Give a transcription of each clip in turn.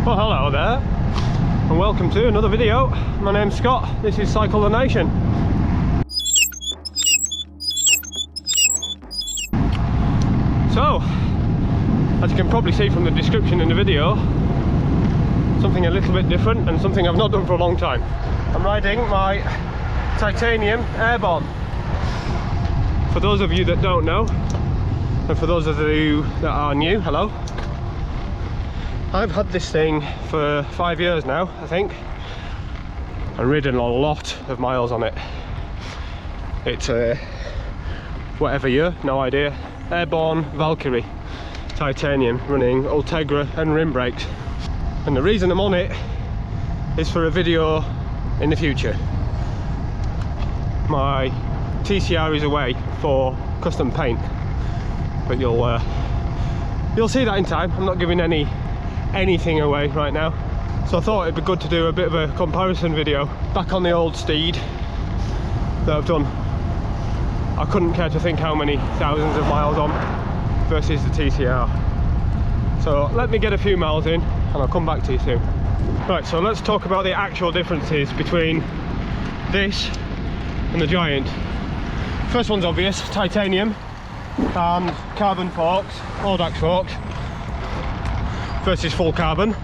Well, hello there, and welcome to another video. My name's Scott, this is Cycle the Nation. So, as you can probably see from the description in the video, something a little bit different and something I've not done for a long time. I'm riding my titanium Airborne. For those of you that don't know, and for those of you that are new, hello. I've had this thing for 5 years now, I think, and ridden a lot of miles on it. It's whatever year, no idea. Airborne Valkyrie titanium, running Ultegra and rim brakes. And the reason I'm on it is for a video in the future. My TCR is away for custom paint, but you'll see that in time. I'm not giving anything away right now, so I thought it'd be good to do a bit of a comparison video back on the old steed that I've done. I couldn't care to think how many thousands of miles on versus the TCR. So let me get a few miles in and I'll come back to you soon. Right, so let's talk about the actual differences between this and the Giant. First one's obvious, titanium and carbon forks, Audax forks, versus full carbon.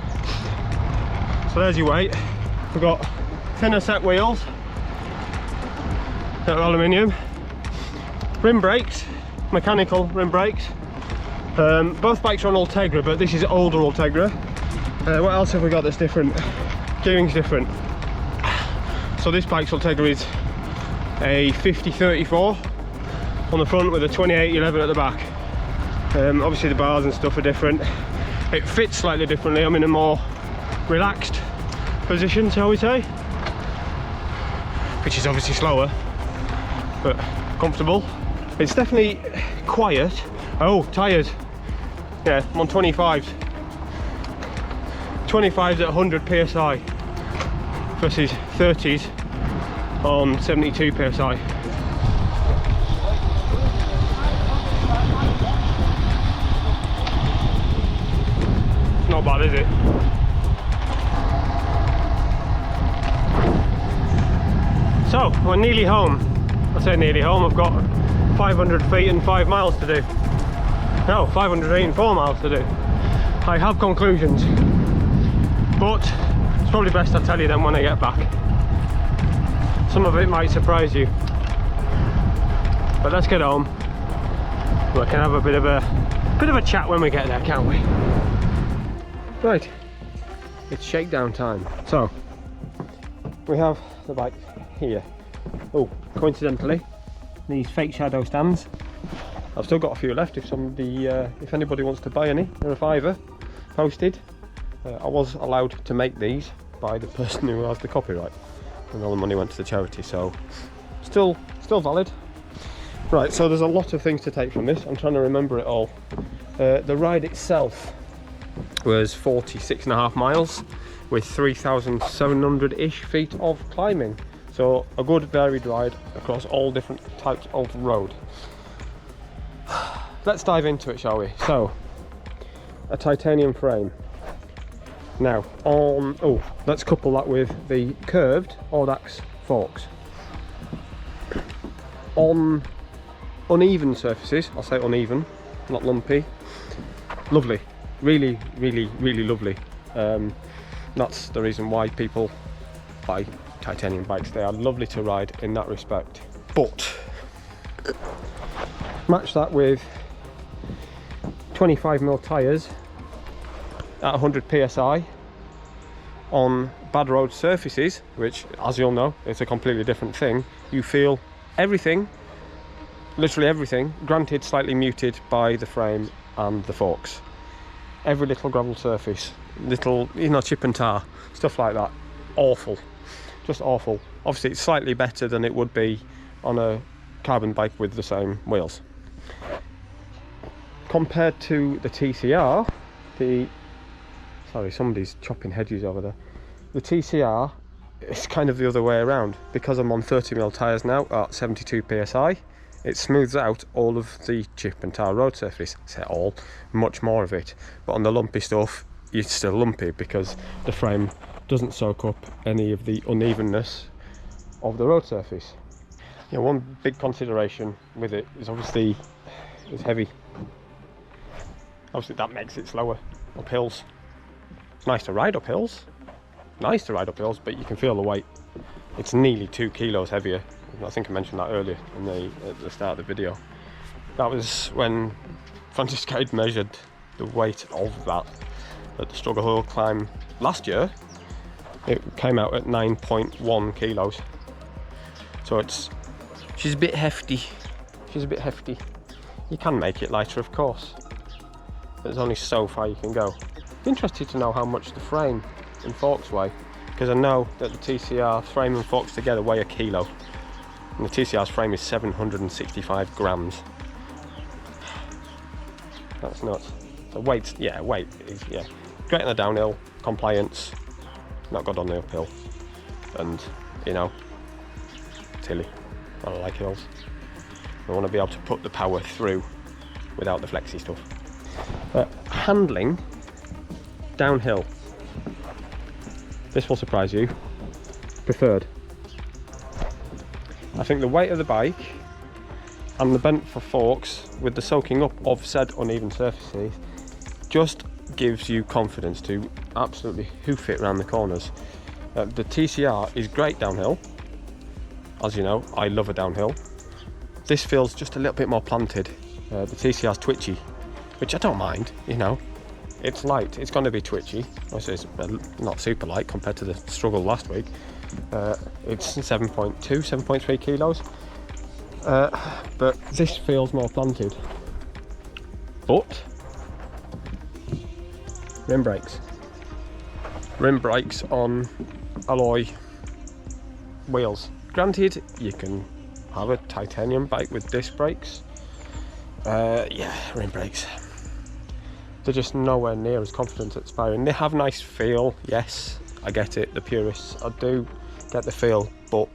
So there's your weight. We've got thinner set wheels that are aluminium, rim brakes, mechanical rim brakes. Both bikes are on Ultegra, but this is older Ultegra. What else have we got that's different? Gearing's different. So this bike's Ultegra is a 50-34 on the front with a 28-11 at the back. Obviously the bars and stuff are different. It fits slightly differently. I'm in a more relaxed position, shall we say, which is obviously slower but comfortable. It's definitely quiet. Oh, tyres. Yeah, I'm on 25s. 25s at 100 psi versus 30s on 72 psi. Not bad, is it? So we're nearly home. I say nearly home. I've got 500 feet and 5 miles to do. No, 584 miles to do. I have conclusions, but it's probably best I tell you them when I get back. Some of it might surprise you, but let's get home. We can have a bit of a chat when we get there, can't we? Right, it's shakedown time. So we have the bike here. Oh, coincidentally, these fake shadow stands. I've still got a few left if anybody wants to buy any. They're a £5 posted. I was allowed to make these by the person who has the copyright, and all the money went to the charity, so still valid. Right, so there's a lot of things to take from this. I'm trying to remember it all. The ride itself was 46.5 miles with 3,700-ish feet of climbing. So a good varied ride across all different types of road. Let's dive into it, shall we? So, a titanium frame. Now, let's couple that with the curved Audax forks. On uneven surfaces, I'll say uneven, not lumpy, lovely. Really, really, really lovely. That's the reason why people buy titanium bikes. They are lovely to ride in that respect. But match that with 25mm tyres at 100 psi on bad road surfaces, which, as you'll know, it's a completely different thing. You feel everything, literally everything, granted slightly muted by the frame and the forks. Every little gravel surface, little, chip and tar, stuff like that, awful, just awful. Obviously it's slightly better than it would be on a carbon bike with the same wheels. Compared to the TCR, sorry, somebody's chopping hedges over there. The TCR is kind of the other way around. Because I'm on 30mm tyres now at 72 psi, it smooths out all of the chip and tar road surface. I say all, much more of it. But on the lumpy stuff, it's still lumpy because the frame doesn't soak up any of the unevenness of the road surface. Yeah, one big consideration with it is obviously it's heavy. Obviously that makes it slower up hills. It's nice to ride up hills. Nice to ride up hills, but you can feel the weight. It's nearly 2 kilos heavier. I think I mentioned that earlier at the start of the video. That was when Francisca had measured the weight of that at the Struggle Hill climb last year. It came out at 9.1 kilos. So she's a bit hefty. She's a bit hefty. You can make it lighter, of course. There's only so far you can go. Interested to know how much the frame and forks weigh, because I know that the TCR frame and forks together weigh 1 kilo, and the TCR's frame is 765 grams. That's nuts. So weight is great on the downhill, compliance, not good on the uphill, and you know, tilly. I don't like hills. I want to be able to put the power through without the flexy stuff. Handling downhill. This will surprise you. Preferred. I think the weight of the bike and the bent for forks with the soaking up of said uneven surfaces just gives you confidence to absolutely hoof it around the corners. The TCR is great downhill. As you know, I love a downhill. This feels just a little bit more planted. The TCR's twitchy, which I don't mind, you know. It's light, it's going to be twitchy. Also, it's not super light compared to the Struggle last week. It's 7.2, 7.3 kilos. But this feels more planted. But rim brakes. Rim brakes on alloy wheels. Granted, you can have a titanium bike with disc brakes. Yeah, rim brakes. They're just nowhere near as confident at Spyring. They have nice feel, yes, I get it, the purists, I do get the feel, but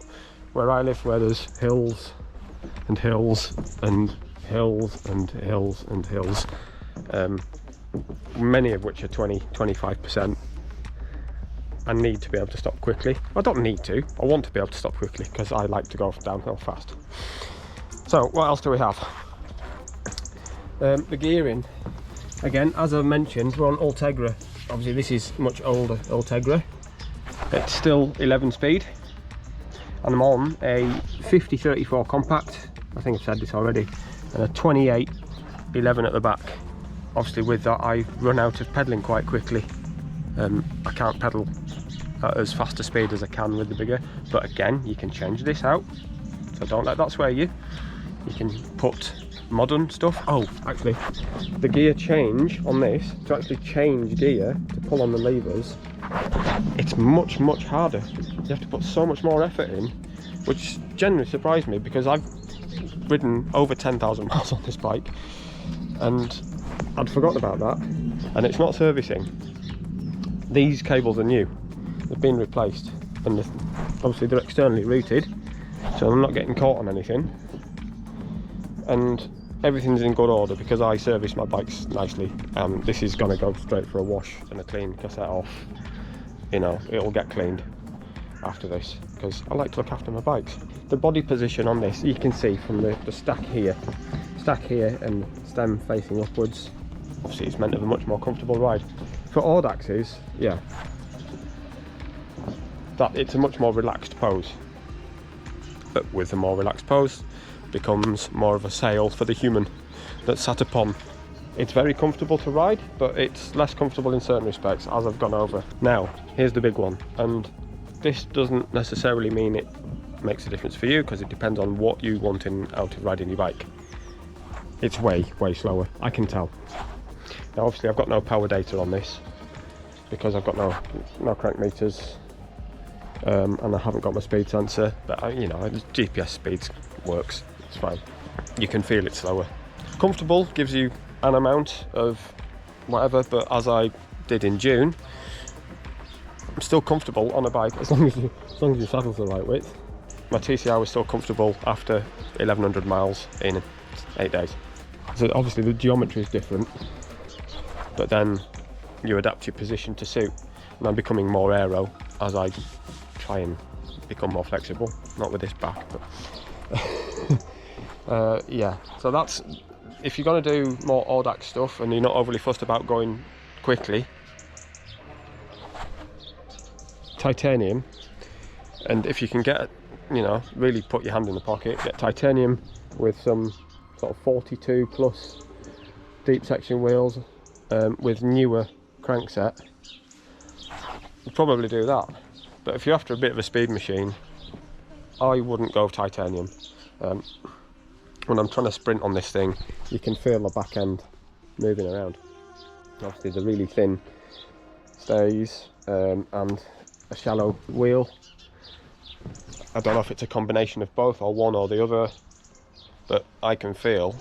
where I live, where there's hills and hills and hills and hills and hills, many of which are 20-25%, I need to be able to stop quickly. I don't need to, I want to be able to stop quickly because I like to go downhill fast. So what else do we have? The gearing. Again, as I mentioned, we're on Ultegra. Obviously this is much older Ultegra. It's still 11 speed. And I'm on a 50-34 compact. I think I've said this already. And a 28-11 at the back. Obviously with that I run out of pedalling quite quickly. I can't pedal at as fast a speed as I can with the bigger. But again, you can change this out. So don't let that sway you. You can put modern stuff. Oh, actually, the gear change on this, to actually change gear, to pull on the levers, it's much harder. You have to put so much more effort in, which genuinely surprised me because I've ridden over 10,000 miles on this bike and I'd forgotten about that. And it's not servicing. These cables are new. They've been replaced and obviously they're externally routed, so I'm not getting caught on anything. And everything's in good order because I service my bikes nicely. This is going to go straight for a wash and a clean cassette off. You know, it'll get cleaned after this because I like to look after my bikes. The body position on this, you can see from the stack here and stem facing upwards. Obviously it's meant to be a much more comfortable ride. For Audaxes, yeah, that it's a much more relaxed pose. But with a more relaxed pose becomes more of a sail for the human that's sat upon. It's very comfortable to ride, but it's less comfortable in certain respects, as I've gone over. Now, here's the big one, and this doesn't necessarily mean it makes a difference for you, because it depends on what you want out of riding your bike. It's way slower, I can tell. Now obviously I've got no power data on this, because I've got no crank meters, and I haven't got my speed sensor, but you know, GPS speeds works. It's fine. You can feel it slower. Comfortable gives you an amount of whatever, but as I did in June, I'm still comfortable on a bike as long as your saddle's the right width. My TCR was still comfortable after 1100 miles in 8 days. So obviously the geometry is different, but then you adapt your position to suit. And I'm becoming more aero as I try and become more flexible. Not with this back, but yeah. So that's, if you're going to do more Audax stuff and you're not overly fussed about going quickly, titanium. And if you can get, you know, really put your hand in the pocket, get titanium with some sort of 42 plus deep section wheels with newer crankset, you'd probably do that. But if you're after a bit of a speed machine, I wouldn't go titanium. When I'm trying to sprint on this thing, you can feel the back end moving around. Obviously the really thin stays and a shallow wheel. I don't know if it's a combination of both or one or the other, but I can feel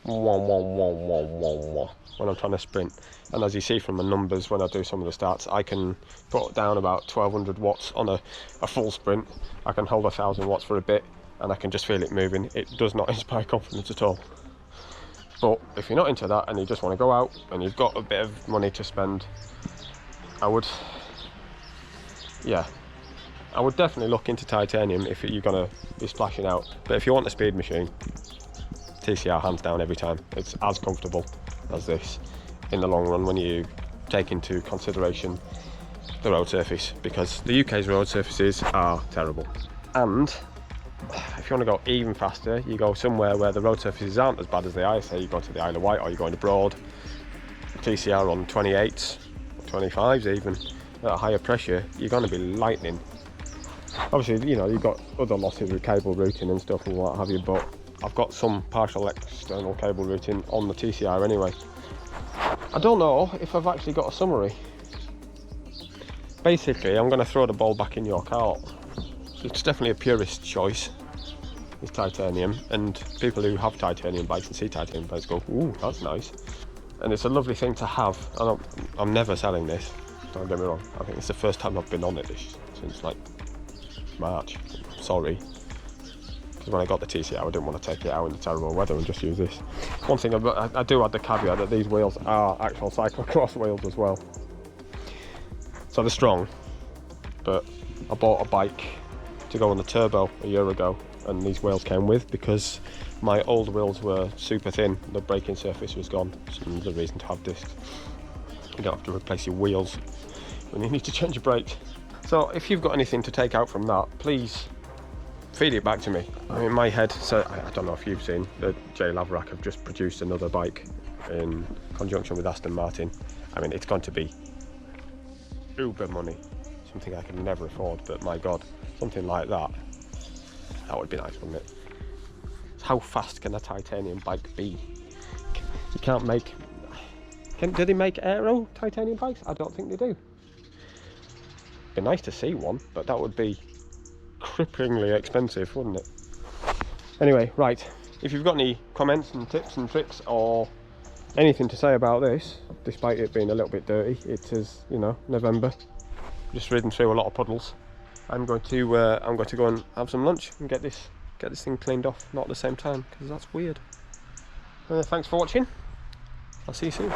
when I'm trying to sprint. And as you see from the numbers when I do some of the stats, I can put down about 1200 watts on a full sprint. I can hold 1000 watts for a bit and I can just feel it moving. It does not inspire confidence at all. But if you're not into that and you just want to go out and you've got a bit of money to spend, I would definitely look into titanium if you're going to be splashing out. But if you want a speed machine, TCR hands down every time. It's as comfortable as this in the long run when you take into consideration the road surface, because the UK's road surfaces are terrible. And if you want to go even faster, you go somewhere where the road surfaces aren't as bad as they are. Say you go to the Isle of Wight or you're going abroad, TCR on 28s, 25s even, at a higher pressure, you're going to be lightning. Obviously, you know, you've got other losses with cable routing and stuff and what have you, but I've got some partial external cable routing on the TCR anyway. I don't know if I've actually got a summary. Basically, I'm going to throw the ball back in your cart. It's definitely a purist choice, is titanium, and people who have titanium bikes and see titanium bikes go, ooh, that's nice. And it's a lovely thing to have. I'm never selling this, don't get me wrong. I think it's the first time I've been on it since like March. Sorry. Because when I got the TCR, I didn't want to take it out in the terrible weather and just use this. One thing I do add the caveat that these wheels are actual cyclocross wheels as well. So they're strong, but I bought a bike to go on the turbo a year ago and these wheels came with, because my old wheels were super thin, the braking surface was gone. So another reason to have discs. You don't have to replace your wheels when you need to change your brakes. So if you've got anything to take out from that, please feed it back to me. I mean, in my head, so I don't know if you've seen, the J Laverack have just produced another bike in conjunction with Aston Martin. I mean, it's going to be uber money, something I can never afford, but my God, something like that would be nice, wouldn't it? How fast can a titanium bike be? You can't make... do they make aero titanium bikes? I don't think they do. It'd be nice to see one, but that would be cripplingly expensive, wouldn't it? Anyway, right, if you've got any comments and tips and tricks or anything to say about this, despite it being a little bit dirty, it is, you know, November, just ridden through a lot of puddles. I'm going to go and have some lunch and get this thing cleaned off, not at the same time, because that's weird. Thanks for watching. I'll see you soon.